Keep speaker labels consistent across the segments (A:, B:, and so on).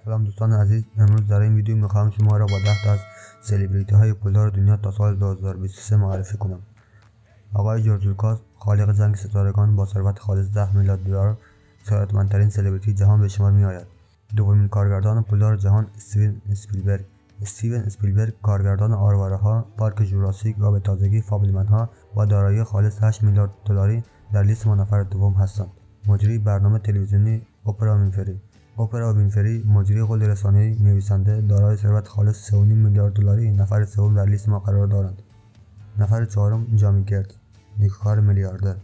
A: سلام دوستان عزیز، امروز در این ویدیو میخواهم شما را با 10 تا از سلبریتی های پولدار دنیا تا سال 2023 معرفی کنم. آقای جورج لوکاس، خالق جنگ ستارگان با ثروت خالص 10 میلیارد دلار، ثروتمندترین سلبریتی جهان به شمار میآید. دومین کارگردان پولدار جهان استیون اسپیلبرگ، کارگردان آرواره‌ها، پارک ژوراسیک و به تازگی فابلمن‌ها با دارایی خالص 8 میلیارد دلاری در لیست ما نفر دوم هستند. مجری برنامه تلویزیونی اوپرا وینفری، مجری قول رسانه‌ای، نویسنده، دارای ثروت خالص 3.5 میلیارد دلاری، نفر سوم در لیست ما قرار دارند. نفر چهارم جامی گرد، نیکوکار میلیاردر.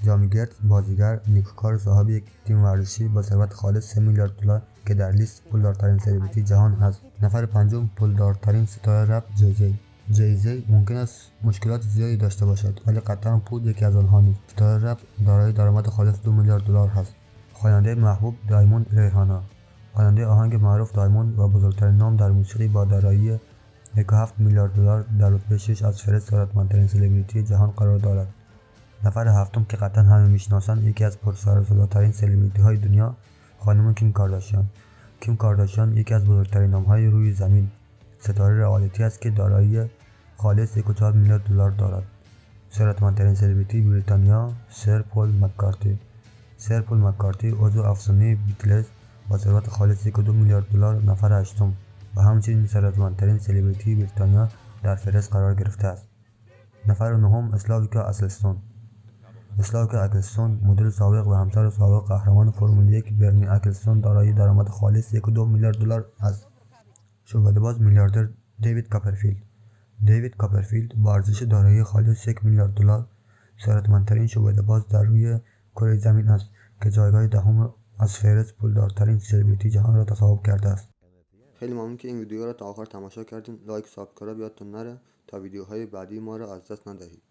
A: جامی گرد، بازیگر، نیکوکار، صاحب یک تیم ورزشی با ثروت خالص 3 میلیارد دلار که در لیست پولدارترین سلبریتی جهان است. نفر پنجم پولدارترین ستاره رپ جی زی ممکن است مشکلات زیادی داشته باشد، ولی قطعا پول یکی از آنها نیست. ستاره رپ دارای درآمد خالص 2 میلیارد دلار هست. خواننده محبوب دایموند ریحانا، خواننده آهنگ معروف دایموند و بزرگترین نام در موسیقی با دارایی 1.7 میلیارد دلار در رتبه 6 از فهرست ثروتمندترین سلبریتی جهان قرار دارد. نفر هفتم که قطعا همه میشناسند، یکی از پرسر و صداترین سلبریتی های دنیا، خانم کیم کارداشیان یکی از بزرگترین نام های روی زمین، ستاره رئالیتی است که دارایی خالص 1.4 میلیارد دلار دارد. ثروتمندترین سلبریتی بریتانیا، سر پول مکارتی، عضو افسانه بیتلز با ثروت خالص 1.2 میلیارد دلار نفر هشتم و همچنین ثروتمندترین سلبریتی بریتانیا در فهرست قرار گرفته است. نفر نهم اسلاویکا اکلستون، مدل سابق و همسر سابق قهرمان فرمول 1 برنی اکلستون، دارای درآمد خالص 1.2 میلیارد دلار است. شعبده‌باز میلیاردر دیوید کاپرفیلد با ارزش دارایی خالص 1 میلیارد دلار، ثروتمندترین شعبده‌باز در روی کره زمین است که جایگاه دهم از فهرست پولدارترین سلبریتی جهان را تصاحب کرده است. خیلی ممنون که این ویدیو را تا آخر تماشا کردین. لایک و سابسکرایب یادتون نره تا ویدیوهای بعدی ما را از دست ندهید.